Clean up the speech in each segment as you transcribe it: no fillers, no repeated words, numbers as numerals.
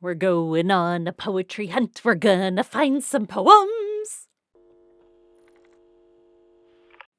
We're going on a poetry hunt. We're gonna find some poems.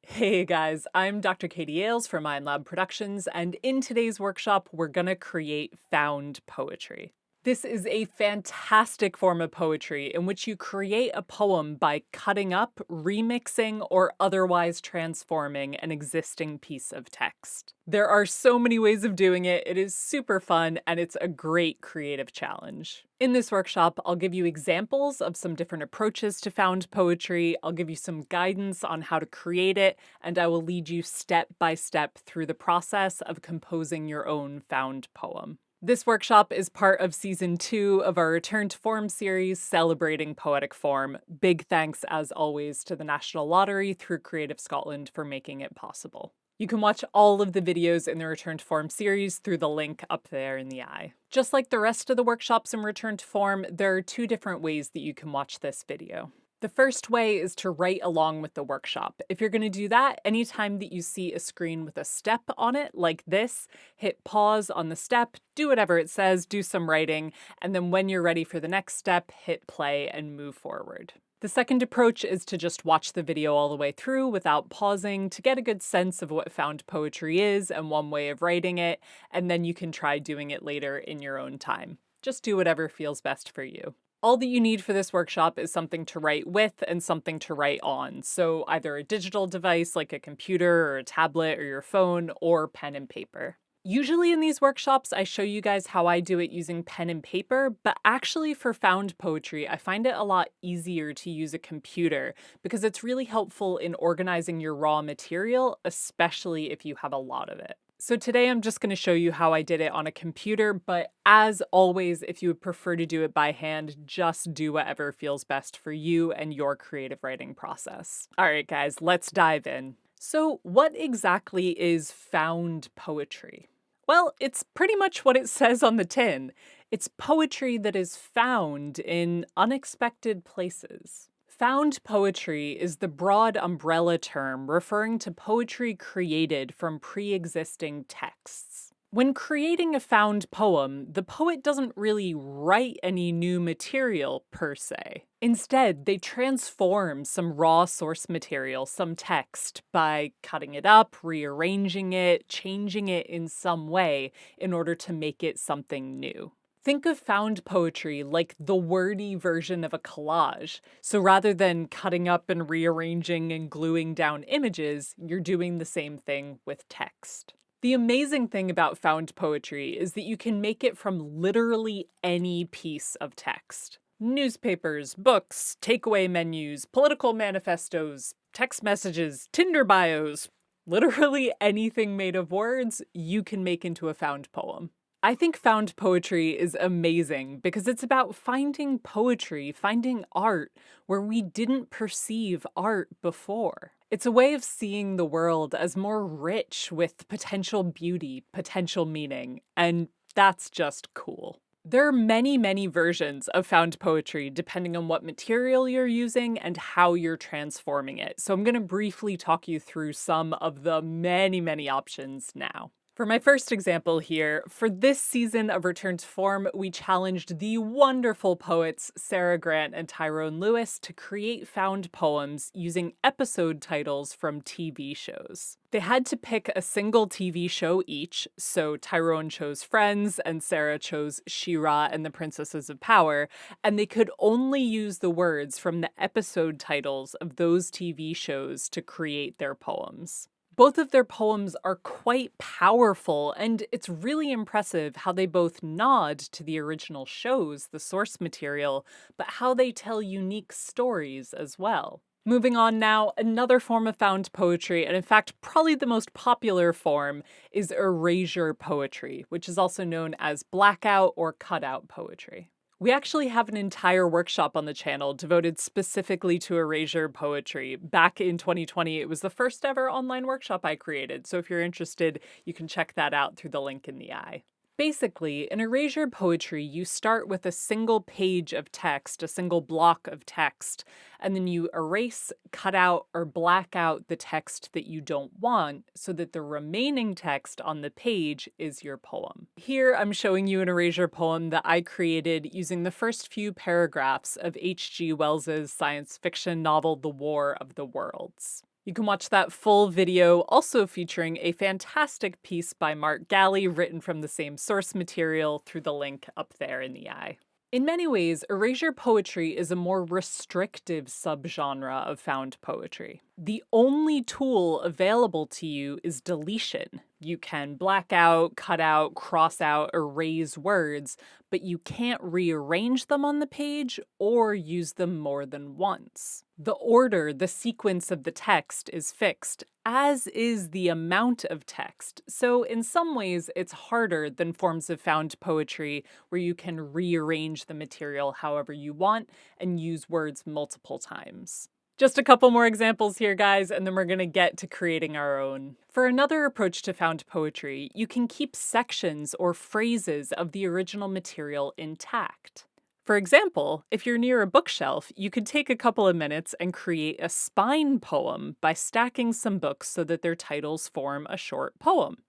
Hey guys, I'm Dr. Katie Ailes from Mind Lab Productions, and in today's workshop, we're gonna create found poetry. This is a fantastic form of poetry in which you create a poem by cutting up, remixing, or otherwise transforming an existing piece of text. There are so many ways of doing it, it is super fun, and it's a great creative challenge. In this workshop, I'll give you examples of some different approaches to found poetry, I'll give you some guidance on how to create it, and I will lead you step by step through the process of composing your own found poem. This workshop is part of Season 2 of our Return to Form series celebrating poetic form. Big thanks, as always, to the National Lottery through Creative Scotland for making it possible. You can watch all of the videos in the Return to Form series through the link up there in the eye. Just like the rest of the workshops in Return to Form, there are two different ways that you can watch this video. The first way is to write along with the workshop. If you're going to do that, anytime that you see a screen with a step on it, like this, hit pause on the step, do whatever it says, do some writing, and then when you're ready for the next step, hit play and move forward. The second approach is to just watch the video all the way through without pausing to get a good sense of what found poetry is and one way of writing it, and then you can try doing it later in your own time. Just do whatever feels best for you. All that you need for this workshop is something to write with and something to write on, so either a digital device like a computer or a tablet or your phone, or pen and paper. Usually in these workshops, I show you guys how I do it using pen and paper, but actually for found poetry, I find it a lot easier to use a computer because it's really helpful in organizing your raw material, especially if you have a lot of it. So today I'm just going to show you how I did it on a computer, but as always, if you would prefer to do it by hand, just do whatever feels best for you and your creative writing process. All right, guys, let's dive in. So what exactly is found poetry? Well, it's pretty much what it says on the tin. It's poetry that is found in unexpected places. Found poetry is the broad umbrella term referring to poetry created from pre-existing texts. When creating a found poem, the poet doesn't really write any new material per se. Instead, they transform some raw source material, some text, by cutting it up, rearranging it, changing it in some way in order to make it something new. Think of found poetry like the wordy version of a collage. So rather than cutting up and rearranging and gluing down images, you're doing the same thing with text. The amazing thing about found poetry is that you can make it from literally any piece of text. Newspapers, books, takeaway menus, political manifestos, text messages, Tinder bios, literally anything made of words, you can make into a found poem. I think found poetry is amazing because it's about finding poetry, finding art where we didn't perceive art before. It's a way of seeing the world as more rich with potential beauty, potential meaning, and that's just cool. There are many, many versions of found poetry depending on what material you're using and how you're transforming it. So I'm going to briefly talk you through some of the many, many options now. For my first example here, for this season of Return to Form, we challenged the wonderful poets Sarah Grant and Tyrone Lewis to create found poems using episode titles from TV shows. They had to pick a single TV show each, so Tyrone chose Friends and Sarah chose She-Ra and the Princesses of Power, and they could only use the words from the episode titles of those TV shows to create their poems. Both of their poems are quite powerful, and it's really impressive how they both nod to the original shows, the source material, but how they tell unique stories as well. Moving on now, another form of found poetry, and in fact probably the most popular form, is erasure poetry, which is also known as blackout or cutout poetry. We actually have an entire workshop on the channel devoted specifically to erasure poetry. Back in 2020, it was the first ever online workshop I created, so if you're interested, you can check that out through the link in the eye. Basically, in Erasure Poetry, you start with a single page of text, a single block of text, and then you erase, cut out, or black out the text that you don't want so that the remaining text on the page is your poem. Here, I'm showing you an Erasure poem that I created using the first few paragraphs of H.G. Wells's science fiction novel, The War of the Worlds. You can watch that full video, also featuring a fantastic piece by Mark Galley written from the same source material, through the link up there in the eye. In many ways, Erasure poetry is a more restrictive subgenre of found poetry. The only tool available to you is deletion. You can black out, cut out, cross out, erase words, but you can't rearrange them on the page or use them more than once. The order, the sequence of the text is fixed, as is the amount of text. So in some ways, it's harder than forms of found poetry where you can rearrange the material however you want and use words multiple times. Just a couple more examples here, guys, and then we're going to get to creating our own. For another approach to found poetry, you can keep sections or phrases of the original material intact. For example, if you're near a bookshelf, you could take a couple of minutes and create a spine poem by stacking some books so that their titles form a short poem.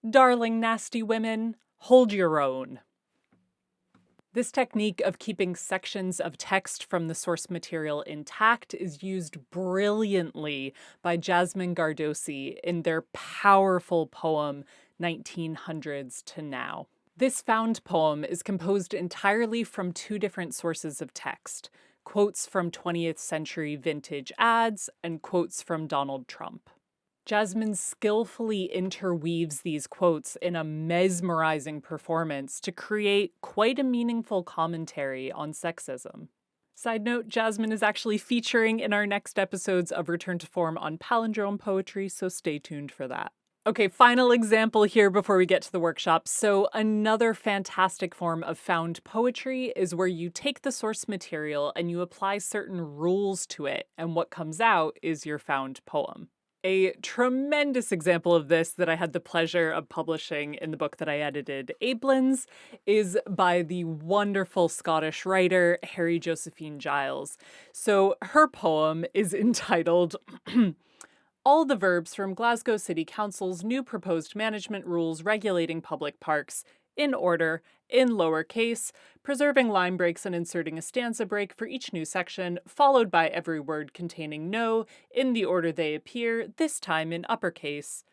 Darling nasty women, hold your own. This technique of keeping sections of text from the source material intact is used brilliantly by Jasmine Gardosi in their powerful poem 1900s to Now. This found poem is composed entirely from two different sources of text, quotes from 20th century vintage ads and quotes from Donald Trump. Jasmine skillfully interweaves these quotes in a mesmerizing performance to create quite a meaningful commentary on sexism. Side note, Jasmine is actually featuring in our next episodes of Return to Form on palindrome poetry, so stay tuned for that. Okay, final example here before we get to the workshop. So another fantastic form of found poetry is where you take the source material and you apply certain rules to it, and what comes out is your found poem. A tremendous example of this that I had the pleasure of publishing in the book that I edited, Ailes, is by the wonderful Scottish writer Harry Josephine Giles. So her poem is entitled All the Verbs from Glasgow City Council's New Proposed Management Rules Regulating Public Parks, in order, in lowercase, preserving line breaks and inserting a stanza break for each new section, followed by every word containing no, in the order they appear, this time in uppercase,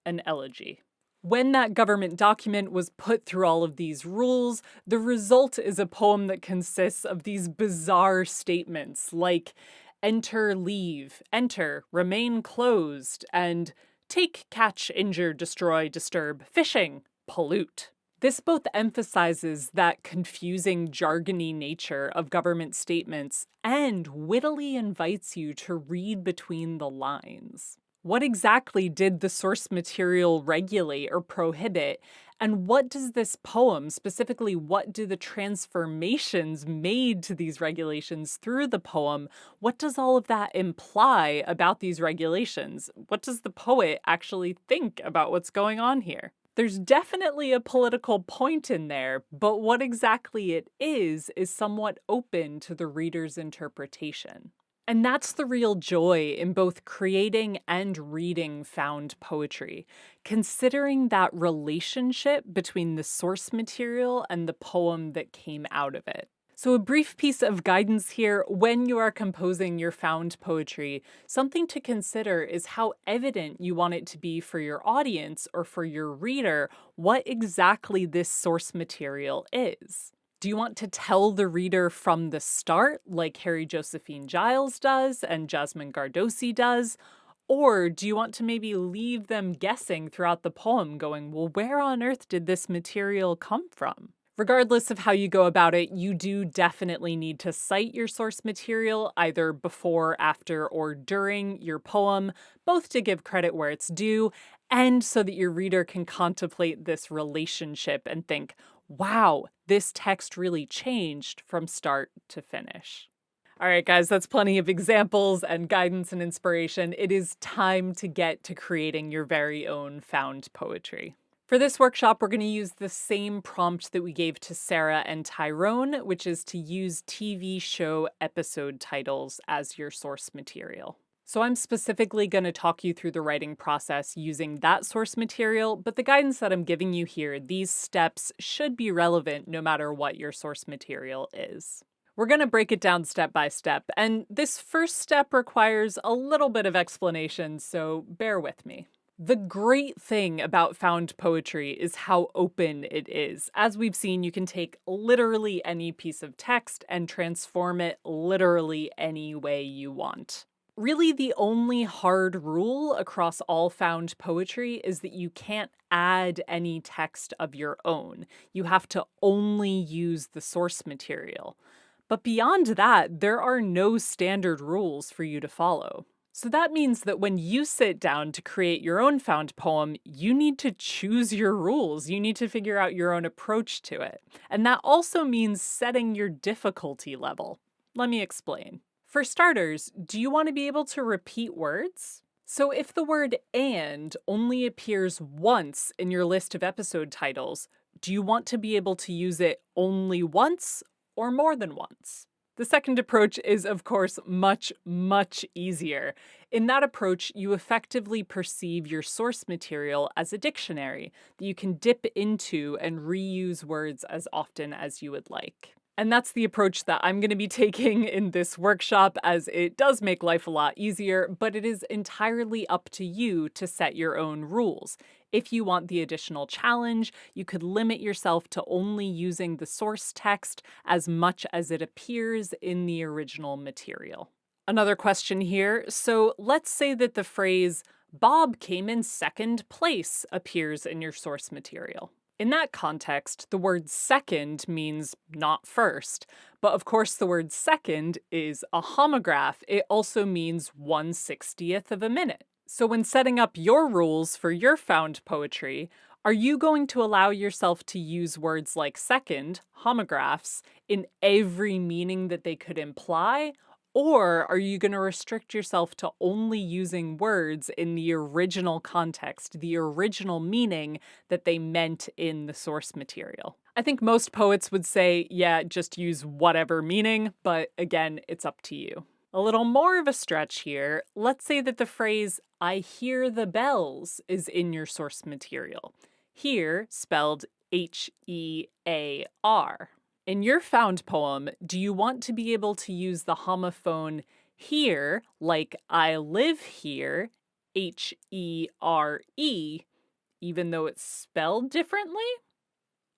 an elegy. When that government document was put through all of these rules, the result is a poem that consists of these bizarre statements like enter, leave, enter, remain closed, and take, catch, injure, destroy, disturb, fishing, pollute. This both emphasizes that confusing, jargony nature of government statements and wittily invites you to read between the lines. What exactly did the source material regulate or prohibit? And what does this poem, specifically what do the transformations made to these regulations through the poem, what does all of that imply about these regulations? What does the poet actually think about what's going on here? There's definitely a political point in there, but what exactly it is somewhat open to the reader's interpretation. And that's the real joy in both creating and reading found poetry, considering that relationship between the source material and the poem that came out of it. So a brief piece of guidance here when you are composing your found poetry. Something to consider is how evident you want it to be for your audience or for your reader what exactly this source material is. Do you want to tell the reader from the start, like Harry Josephine Giles does and Jasmine Gardosi does? Or do you want to maybe leave them guessing throughout the poem going, well, where on earth did this material come from? Regardless of how you go about it, you do definitely need to cite your source material either before, after, or during your poem, both to give credit where it's due and so that your reader can contemplate this relationship and think, wow, this text really changed from start to finish. All right, guys, that's plenty of examples and guidance and inspiration. It is time to get to creating your very own found poetry. For this workshop, we're going to use the same prompt that we gave to Sarah and Tyrone, which is to use TV show episode titles as your source material. So I'm specifically going to talk you through the writing process using that source material, but the guidance that I'm giving you here, these steps should be relevant no matter what your source material is. We're going to break it down step by step, and this first step requires a little bit of explanation, so bear with me. The great thing about found poetry is how open it is. As we've seen, you can take literally any piece of text and transform it literally any way you want. Really, the only hard rule across all found poetry is that you can't add any text of your own. You have to only use the source material. But beyond that, there are no standard rules for you to follow. So that means that when you sit down to create your own found poem, you need to choose your rules. You need to figure out your own approach to it. And that also means setting your difficulty level. Let me explain. For starters, do you want to be able to repeat words? So if the word "and" only appears once in your list of episode titles, do you want to be able to use it only once or more than once? The second approach is, of course, much, much easier. In that approach, you effectively perceive your source material as a dictionary that you can dip into and reuse words as often as you would like. And that's the approach that I'm going to be taking in this workshop, as it does make life a lot easier, but it is entirely up to you to set your own rules. If you want the additional challenge, you could limit yourself to only using the source text as much as it appears in the original material. Another question here. So let's say that the phrase "Bob came in second place" appears in your source material. In that context, the word "second" means not first, but of course the word "second" is a homograph. It also means 1/60th of a minute. So when setting up your rules for your found poetry, are you going to allow yourself to use words like "second," homographs, in every meaning that they could imply? Or are you going to restrict yourself to only using words in the original context, the original meaning that they meant in the source material? I think most poets would say, yeah, just use whatever meaning, but again, it's up to you. A little more of a stretch here. Let's say that the phrase "I hear the bells" is in your source material. Hear, spelled H-E-A-R. In your found poem, do you want to be able to use the homophone "here," like "I live here," H-E-R-E, even though it's spelled differently?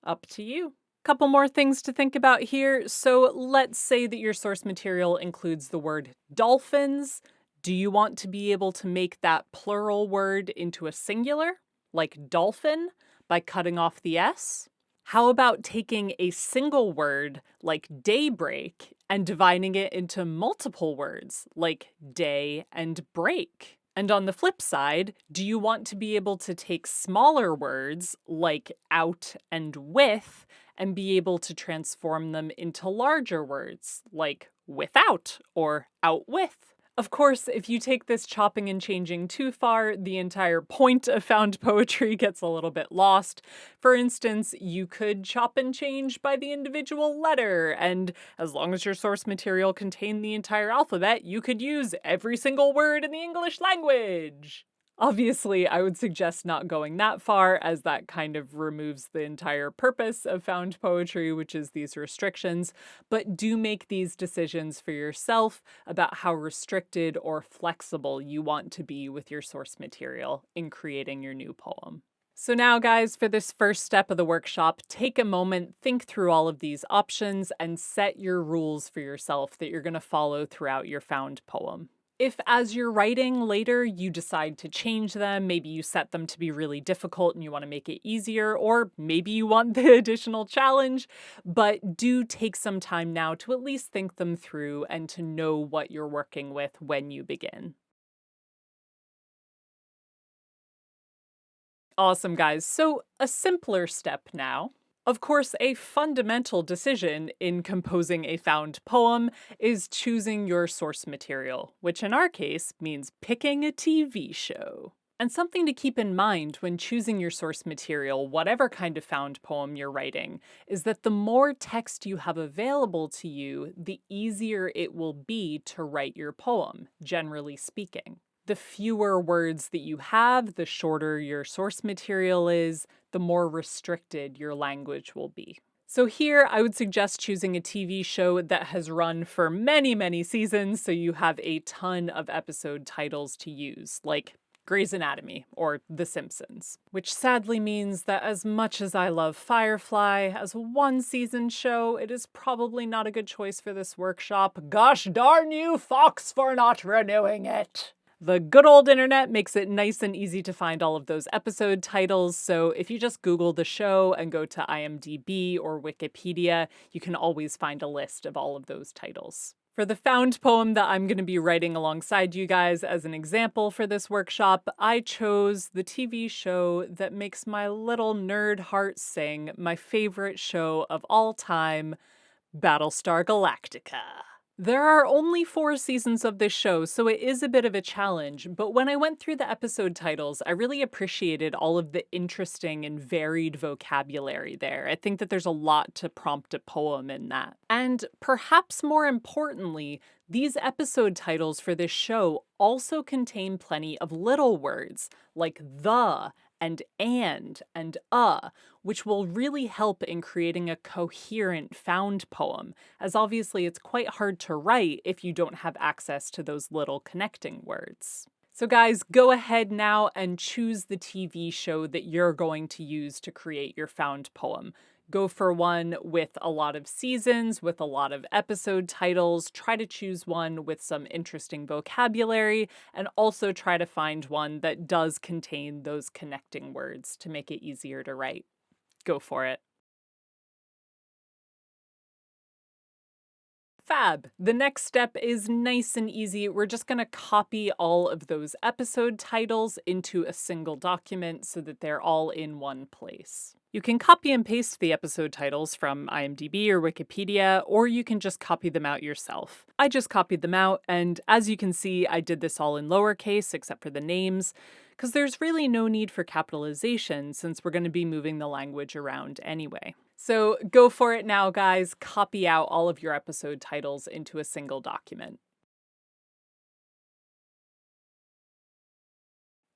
Up to you. Couple more things to think about here. So let's say that your source material includes the word "dolphins." Do you want to be able to make that plural word into a singular, like "dolphin," by cutting off the S? How about taking a single word, like "daybreak," and dividing it into multiple words, like "day" and "break"? And on the flip side, do you want to be able to take smaller words, like "out" and "with," and be able to transform them into larger words, like "without" or "out with"? Of course, if you take this chopping and changing too far, the entire point of found poetry gets a little bit lost. For instance, you could chop and change by the individual letter, and as long as your source material contained the entire alphabet, you could use every single word in the English language. Obviously, I would suggest not going that far, as that kind of removes the entire purpose of found poetry, which is these restrictions, but do make these decisions for yourself about how restricted or flexible you want to be with your source material in creating your new poem. So now, guys, for this first step of the workshop, take a moment, think through all of these options, and set your rules for yourself that you're going to follow throughout your found poem. If as you're writing later you decide to change them, maybe you set them to be really difficult and you want to make it easier, or maybe you want the additional challenge, but do take some time now to at least think them through and to know what you're working with when you begin. Awesome, guys. So a simpler step now. Of course, a fundamental decision in composing a found poem is choosing your source material, which in our case means picking a TV show. And something to keep in mind when choosing your source material, whatever kind of found poem you're writing, is that the more text you have available to you, the easier it will be to write your poem, generally speaking. The fewer words that you have, the shorter your source material is, the more restricted your language will be. So here, I would suggest choosing a TV show that has run for many, many seasons, so you have a ton of episode titles to use, like Grey's Anatomy or The Simpsons. Which sadly means that as much as I love Firefly as a one-season show, it is probably not a good choice for this workshop. Gosh darn you, Fox, for not renewing it! The good old internet makes it nice and easy to find all of those episode titles, so if you just Google the show and go to IMDb or Wikipedia, you can always find a list of all of those titles. For the found poem that I'm going to be writing alongside you guys as an example for this workshop, I chose the TV show that makes my little nerd heart sing, my favorite show of all time, Battlestar Galactica. There are only 4 seasons of this show, so it is a bit of a challenge, but when I went through the episode titles, I really appreciated all of the interesting and varied vocabulary there. I think that there's a lot to prompt a poem in that. And perhaps more importantly, these episode titles for this show also contain plenty of little words, like the and which will really help in creating a coherent found poem, as obviously it's quite hard to write if you don't have access to those little connecting words. So guys, go ahead now and choose the TV show that you're going to use to create your found poem. Go for one with a lot of seasons, with a lot of episode titles. Try to choose one with some interesting vocabulary, and also try to find one that does contain those connecting words to make it easier to write. Go for it. Fab. The next step is nice and easy. We're just going to copy all of those episode titles into a single document so that they're all in one place. You can copy and paste the episode titles from IMDb or Wikipedia, or you can just copy them out yourself. I just copied them out, and as you can see, I did this all in lowercase except for the names, because there's really no need for capitalization since we're going to be moving the language around anyway. So go for it now, guys. Copy out all of your episode titles into a single document.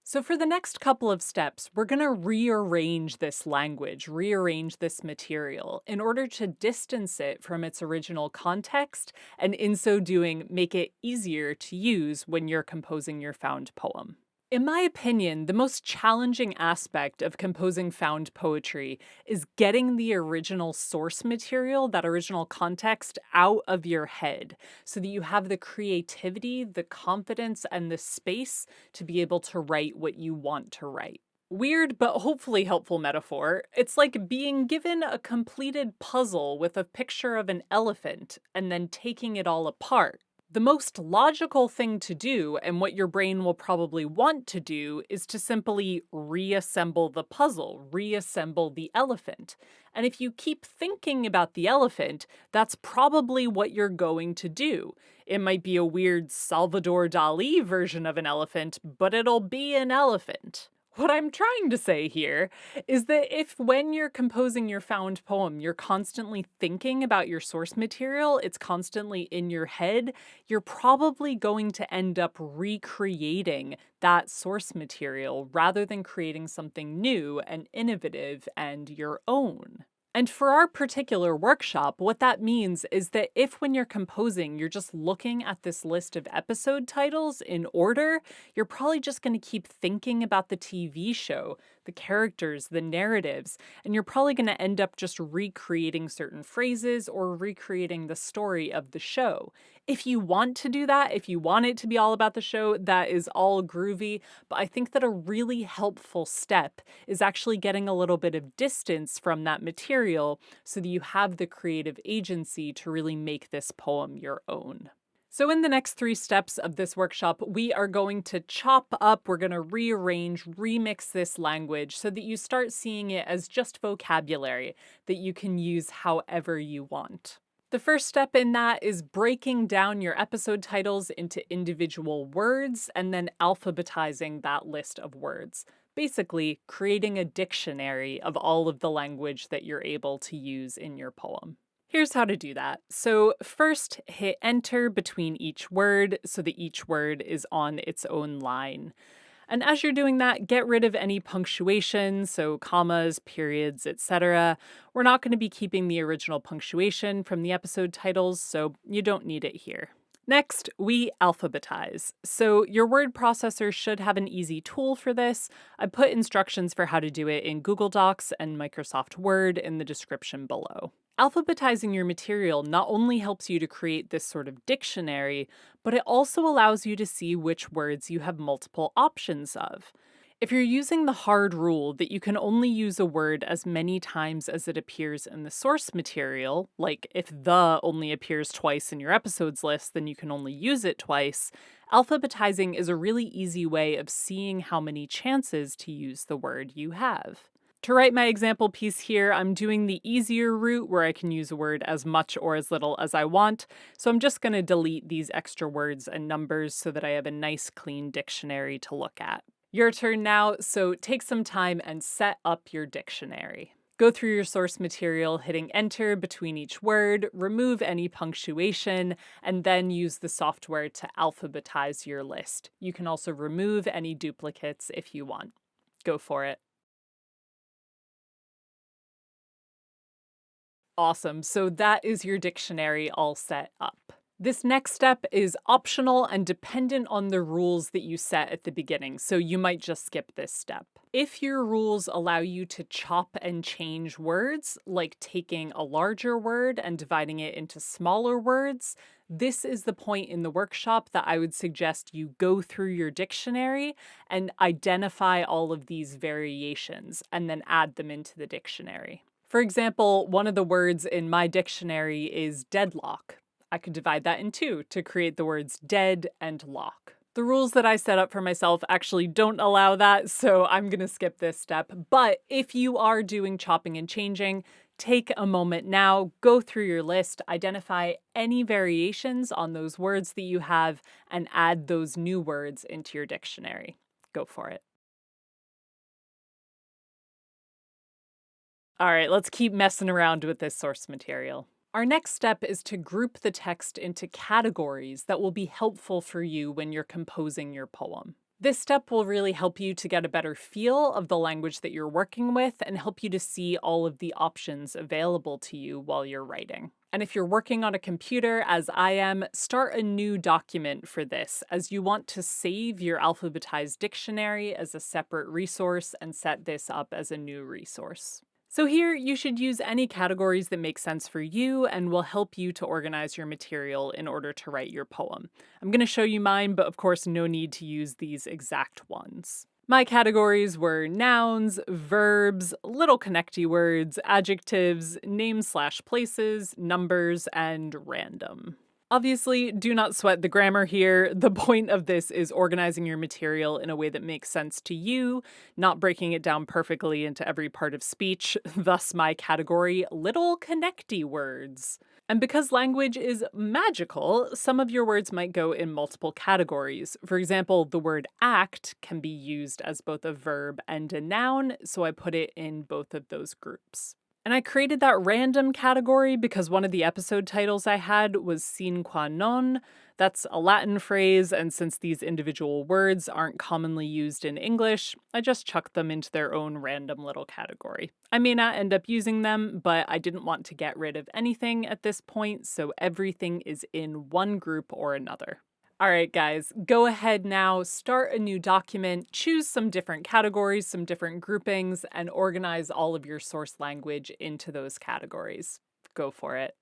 So for the next couple of steps, we're going to rearrange this language, rearrange this material in order to distance it from its original context, and in so doing, make it easier to use when you're composing your found poem. In my opinion, the most challenging aspect of composing found poetry is getting the original source material, that original context, out of your head so that you have the creativity, the confidence, and the space to be able to write what you want to write. Weird but hopefully helpful metaphor. It's like being given a completed puzzle with a picture of an elephant and then taking it all apart. The most logical thing to do, and what your brain will probably want to do, is to simply reassemble the puzzle, reassemble the elephant. And if you keep thinking about the elephant, that's probably what you're going to do. It might be a weird Salvador Dali version of an elephant, but it'll be an elephant. What I'm trying to say here is that if when you're composing your found poem, you're constantly thinking about your source material, it's constantly in your head, you're probably going to end up recreating that source material rather than creating something new and innovative and your own. And for our particular workshop, what that means is that if when you're composing, you're just looking at this list of episode titles in order, you're probably just going to keep thinking about the TV show, the characters, the narratives, and you're probably going to end up just recreating certain phrases or recreating the story of the show. If you want to do that, if you want it to be all about the show, that is all groovy, but I think that a really helpful step is actually getting a little bit of distance from that material so that you have the creative agency to really make this poem your own. So in the next 3 steps of this workshop, we are going to chop up, we're going to rearrange, remix this language so that you start seeing it as just vocabulary that you can use however you want. The first step in that is breaking down your episode titles into individual words and then alphabetizing that list of words. Basically, creating a dictionary of all of the language that you're able to use in your poem. Here's how to do that. So first, hit enter between each word so that each word is on its own line. And as you're doing that, get rid of any punctuation, so commas, periods, etc. We're not going to be keeping the original punctuation from the episode titles, so you don't need it here. Next, we alphabetize. So your word processor should have an easy tool for this. I put instructions for how to do it in Google Docs and Microsoft Word in the description below. Alphabetizing your material not only helps you to create this sort of dictionary, but it also allows you to see which words you have multiple options of. If you're using the hard rule that you can only use a word as many times as it appears in the source material, like if the only appears twice in your episodes list, then you can only use it twice, alphabetizing is a really easy way of seeing how many chances to use the word you have. To write my example piece here, I'm doing the easier route where I can use a word as much or as little as I want, so I'm just going to delete these extra words and numbers so that I have a nice clean dictionary to look at. Your turn now, so take some time and set up your dictionary. Go through your source material, hitting enter between each word, remove any punctuation, and then use the software to alphabetize your list. You can also remove any duplicates if you want. Go for it. Awesome, so that is your dictionary all set up. This next step is optional and dependent on the rules that you set at the beginning, so you might just skip this step. If your rules allow you to chop and change words, like taking a larger word and dividing it into smaller words, this is the point in the workshop that I would suggest you go through your dictionary and identify all of these variations and then add them into the dictionary. For example, one of the words in my dictionary is deadlock. I could divide that in two to create the words dead and lock. The rules that I set up for myself actually don't allow that, so I'm going to skip this step. But if you are doing chopping and changing, take a moment now, go through your list, identify any variations on those words that you have, and add those new words into your dictionary. Go for it. All right, let's keep messing around with this source material. Our next step is to group the text into categories that will be helpful for you when you're composing your poem. This step will really help you to get a better feel of the language that you're working with and help you to see all of the options available to you while you're writing. And if you're working on a computer, as I am, start a new document for this, as you want to save your alphabetized dictionary as a separate resource and set this up as a new resource. So here, you should use any categories that make sense for you and will help you to organize your material in order to write your poem. I'm going to show you mine, but of course, no need to use these exact ones. My categories were nouns, verbs, little connecty words, adjectives, names/places, numbers, and random. Obviously, do not sweat the grammar here. The point of this is organizing your material in a way that makes sense to you, not breaking it down perfectly into every part of speech, thus my category, little connecty words. And because language is magical, some of your words might go in multiple categories. For example, the word act can be used as both a verb and a noun, so I put it in both of those groups. And I created that random category because one of the episode titles I had was sine qua non. That's a Latin phrase, and since these individual words aren't commonly used in English, I just chucked them into their own random little category. I may not end up using them, but I didn't want to get rid of anything at this point, so everything is in one group or another. All right, guys, go ahead now, start a new document, choose some different categories, some different groupings, and organize all of your source language into those categories. Go for it.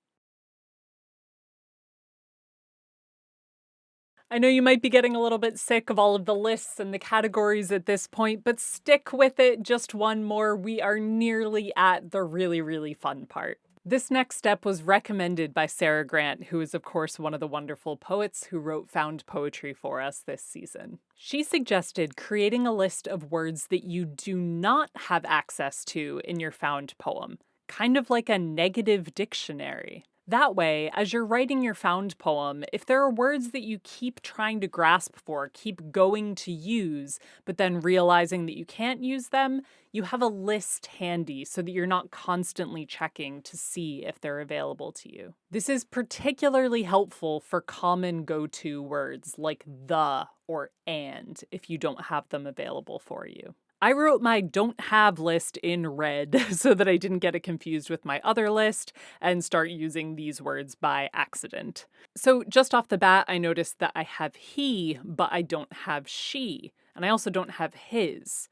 I know you might be getting a little bit sick of all of the lists and the categories at this point, but stick with it just one more. We are nearly at the really, really fun part. This next step was recommended by Sarah Grant, who is, of course, one of the wonderful poets who wrote found poetry for us this season. She suggested creating a list of words that you do not have access to in your found poem, kind of like a negative dictionary. That way, as you're writing your found poem, if there are words that you keep trying to grasp for, keep going to use, but then realizing that you can't use them, you have a list handy so that you're not constantly checking to see if they're available to you. This is particularly helpful for common go-to words like the or and if you don't have them available for you. I wrote my don't have list in red so that I didn't get it confused with my other list and start using these words by accident. So just off the bat, I noticed that I have he, but I don't have she. And I also don't have his.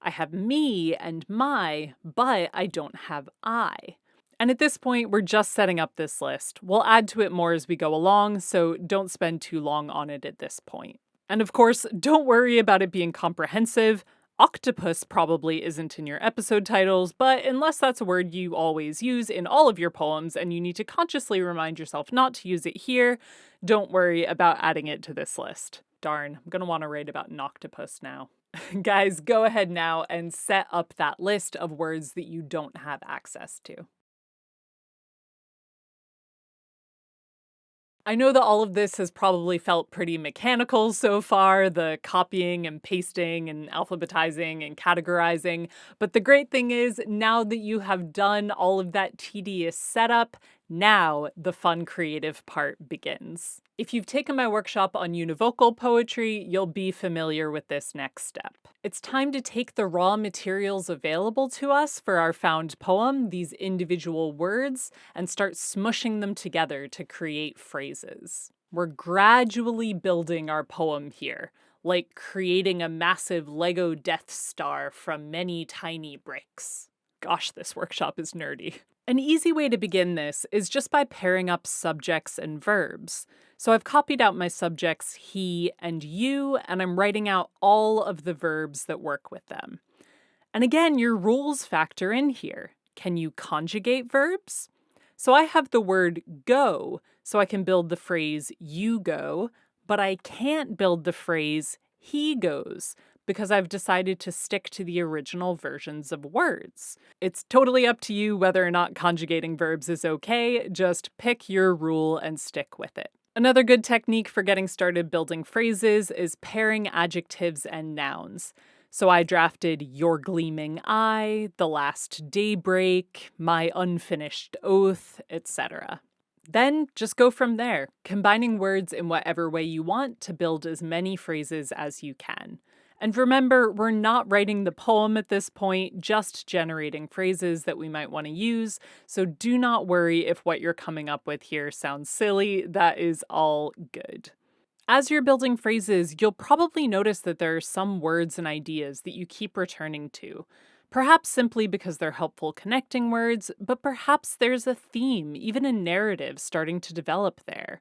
I have me and my, but I don't have I. And at this point, we're just setting up this list. We'll add to it more as we go along, so don't spend too long on it at this point. And of course, don't worry about it being comprehensive. Octopus probably isn't in your episode titles, but unless that's a word you always use in all of your poems and you need to consciously remind yourself not to use it here, don't worry about adding it to this list. Darn, I'm gonna want to write about an octopus now. Guys, go ahead now and set up that list of words that you don't have access to. I know that all of this has probably felt pretty mechanical so far, the copying and pasting and alphabetizing and categorizing, but the great thing is now that you have done all of that tedious setup, now the fun creative part begins. If you've taken my workshop on univocal poetry, you'll be familiar with this next step. It's time to take the raw materials available to us for our found poem, these individual words, and start smushing them together to create phrases. We're gradually building our poem here, like creating a massive Lego Death Star from many tiny bricks. Gosh, this workshop is nerdy. An easy way to begin this is just by pairing up subjects and verbs. So I've copied out my subjects he and you, and I'm writing out all of the verbs that work with them. And again, your rules factor in here. Can you conjugate verbs? So I have the word go, so I can build the phrase you go, but I can't build the phrase he goes, because I've decided to stick to the original versions of words. It's totally up to you whether or not conjugating verbs is okay, just pick your rule and stick with it. Another good technique for getting started building phrases is pairing adjectives and nouns. So I drafted your gleaming eye, the last daybreak, my unfinished oath, etc. Then just go from there, combining words in whatever way you want to build as many phrases as you can. And remember, we're not writing the poem at this point, just generating phrases that we might want to use, so do not worry if what you're coming up with here sounds silly, that is all good. As you're building phrases, you'll probably notice that there are some words and ideas that you keep returning to. Perhaps simply because they're helpful connecting words, but perhaps there's a theme, even a narrative starting to develop there.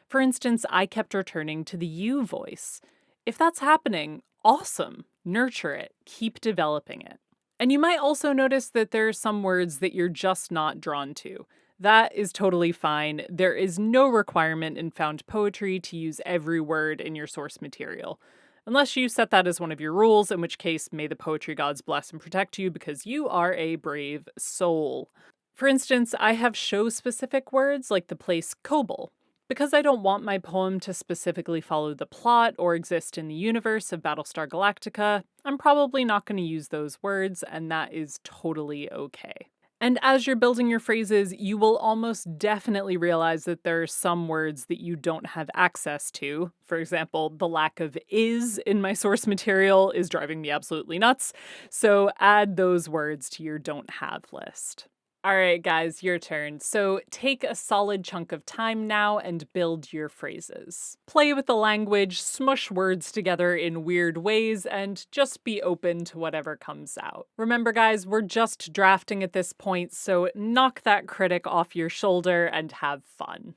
For instance, I kept returning to the you voice. If that's happening, awesome. Nurture it. Keep developing it. And you might also notice that there are some words that you're just not drawn to. That is totally fine. There is no requirement in found poetry to use every word in your source material. Unless you set that as one of your rules, in which case, may the poetry gods bless and protect you because you are a brave soul. For instance, I have show-specific words like the place Koble. Because I don't want my poem to specifically follow the plot or exist in the universe of Battlestar Galactica, I'm probably not going to use those words, and that is totally okay. And as you're building your phrases, you will almost definitely realize that there are some words that you don't have access to. For example, the lack of is in my source material is driving me absolutely nuts, so add those words to your don't have list. All right, guys, your turn. So take a solid chunk of time now and build your phrases. Play with the language, smush words together in weird ways, and just be open to whatever comes out. Remember, guys, we're just drafting at this point, so knock that critic off your shoulder and have fun.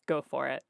Go for it.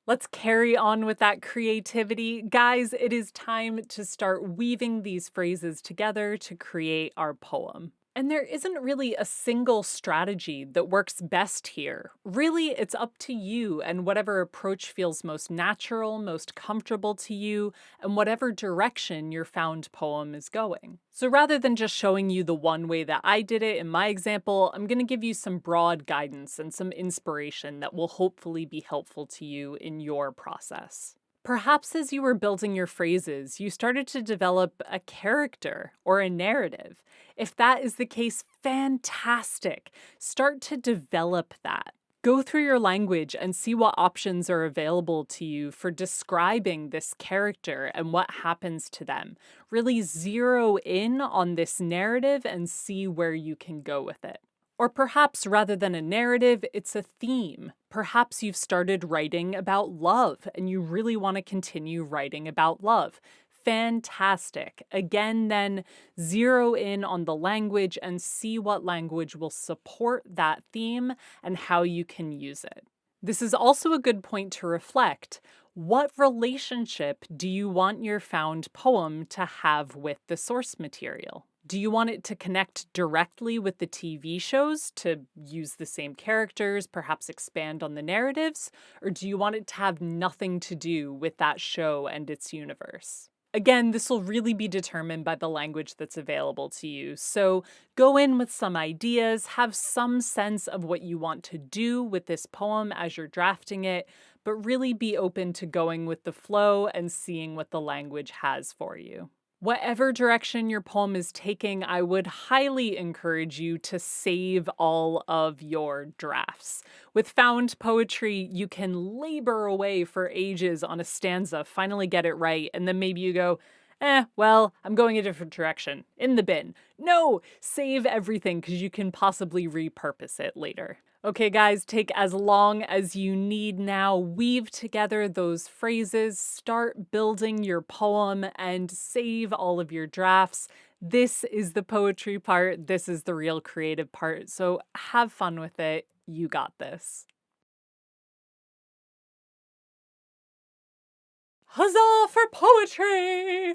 Let's carry on with that creativity. Guys, it is time to start weaving these phrases together to create our poem. And there isn't really a single strategy that works best here. Really, it's up to you and whatever approach feels most natural, most comfortable to you, and whatever direction your found poem is going. So rather than just showing you the one way that I did it in my example, I'm going to give you some broad guidance and some inspiration that will hopefully be helpful to you in your process. Perhaps as you were building your phrases, you started to develop a character or a narrative. If that is the case, fantastic. Start to develop that. Go through your language and see what options are available to you for describing this character and what happens to them. Really zero in on this narrative and see where you can go with it. Or perhaps rather than a narrative, it's a theme. Perhaps you've started writing about love and you really want to continue writing about love. Fantastic. Again, then zero in on the language and see what language will support that theme and how you can use it. This is also a good point to reflect. What relationship do you want your found poem to have with the source material? Do you want it to connect directly with the TV shows to use the same characters, perhaps expand on the narratives? Or do you want it to have nothing to do with that show and its universe? Again, this will really be determined by the language that's available to you. So go in with some ideas, have some sense of what you want to do with this poem as you're drafting it, but really be open to going with the flow and seeing what the language has for you. Whatever direction your poem is taking, I would highly encourage you to save all of your drafts. With found poetry, you can labor away for ages on a stanza, finally get it right, and then maybe you go, well, I'm going a different direction. In the bin. No, save everything because you can possibly repurpose it later. Okay, guys, take as long as you need now. Weave together those phrases, start building your poem, and save all of your drafts. This is the poetry part. This is the real creative part. So have fun with it. You got this. Huzzah for poetry!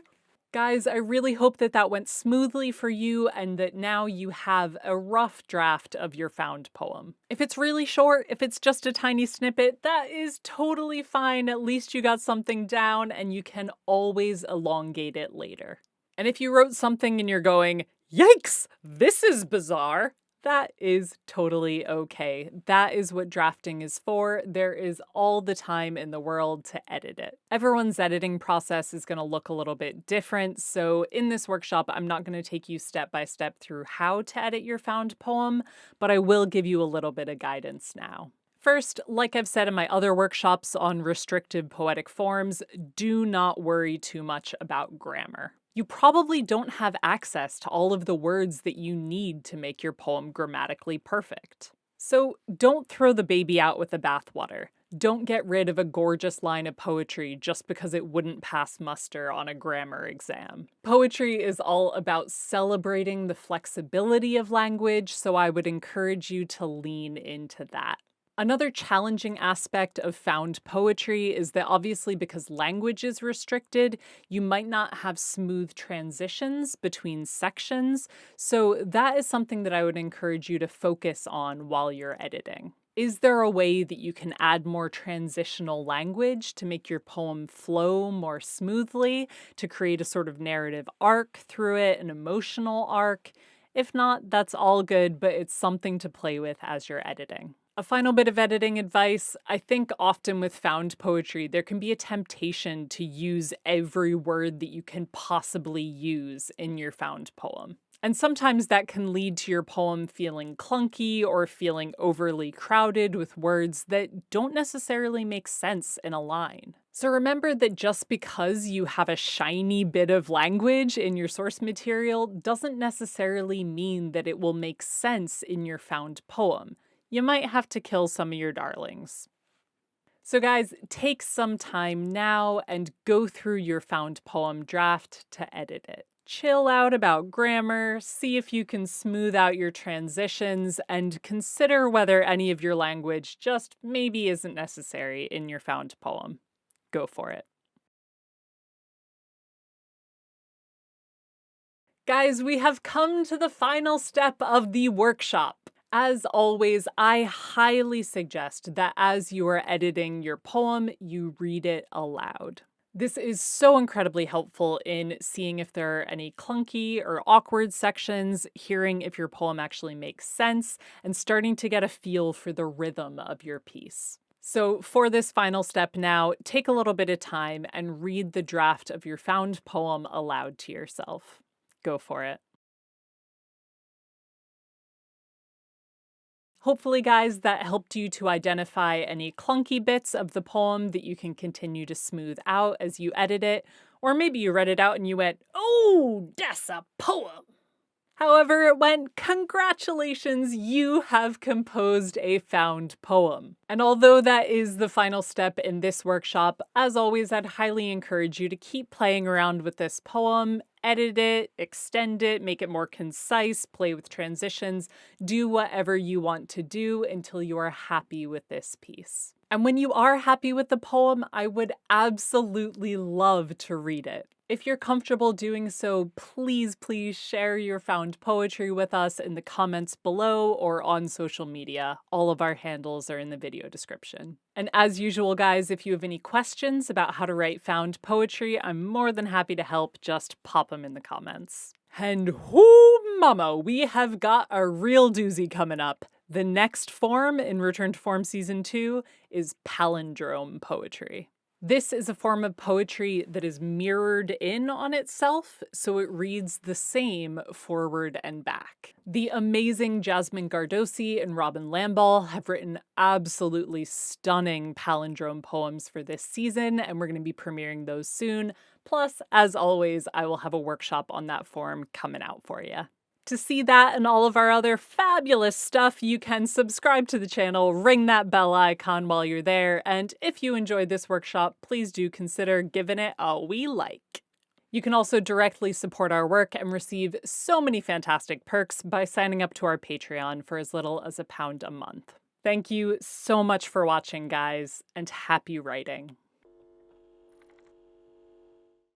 Guys, I really hope that that went smoothly for you and that now you have a rough draft of your found poem. If it's really short, if it's just a tiny snippet, that is totally fine. At least you got something down and you can always elongate it later. And if you wrote something and you're going, yikes, this is bizarre, that is totally okay. That is what drafting is for. There is all the time in the world to edit it. Everyone's editing process is going to look a little bit different, so in this workshop, I'm not going to take you step by step through how to edit your found poem, but I will give you a little bit of guidance now. First, like I've said in my other workshops on restrictive poetic forms, do not worry too much about grammar. You probably don't have access to all of the words that you need to make your poem grammatically perfect. So don't throw the baby out with the bathwater. Don't get rid of a gorgeous line of poetry just because it wouldn't pass muster on a grammar exam. Poetry is all about celebrating the flexibility of language, so I would encourage you to lean into that. Another challenging aspect of found poetry is that obviously because language is restricted, you might not have smooth transitions between sections. So that is something that I would encourage you to focus on while you're editing. Is there a way that you can add more transitional language to make your poem flow more smoothly, to create a sort of narrative arc through it, an emotional arc? If not, that's all good, but it's something to play with as you're editing. A final bit of editing advice. I think often with found poetry, there can be a temptation to use every word that you can possibly use in your found poem. And sometimes that can lead to your poem feeling clunky or feeling overly crowded with words that don't necessarily make sense in a line. So remember that just because you have a shiny bit of language in your source material doesn't necessarily mean that it will make sense in your found poem. You might have to kill some of your darlings. So guys, take some time now and go through your found poem draft to edit it. Chill out about grammar, see if you can smooth out your transitions, and consider whether any of your language just maybe isn't necessary in your found poem. Go for it. Guys, we have come to the final step of the workshop. As always, I highly suggest that as you are editing your poem, you read it aloud. This is so incredibly helpful in seeing if there are any clunky or awkward sections, hearing if your poem actually makes sense, and starting to get a feel for the rhythm of your piece. So for this final step now, take a little bit of time and read the draft of your found poem aloud to yourself. Go for it. Hopefully, guys, that helped you to identify any clunky bits of the poem that you can continue to smooth out as you edit it. Or maybe you read it out and you went, "Oh, that's a poem." However it went, congratulations, you have composed a found poem. And although that is the final step in this workshop, as always, I'd highly encourage you to keep playing around with this poem, edit it, extend it, make it more concise, play with transitions, do whatever you want to do until you are happy with this piece. And when you are happy with the poem, I would absolutely love to read it. If you're comfortable doing so, please share your found poetry with us in the comments below or on social media. All of our handles are in the video description. And as usual, guys, if you have any questions about how to write found poetry, I'm more than happy to help. Just pop them in the comments. And whoo mama, we have got a real doozy coming up. The next form in Return to Form Season 2 is palindrome poetry. This is a form of poetry that is mirrored in on itself, so it reads the same forward and back. The amazing Jasmine Gardosi and Robin Lamball have written absolutely stunning palindrome poems for this season, and we're going to be premiering those soon. Plus, as always, I will have a workshop on that form coming out for you. To see that and all of our other fabulous stuff, you can subscribe to the channel, ring that bell icon while you're there, and if you enjoyed this workshop, please do consider giving it a wee like. You can also directly support our work and receive so many fantastic perks by signing up to our Patreon for as little as £1 a month. Thank you so much for watching, guys, and happy writing.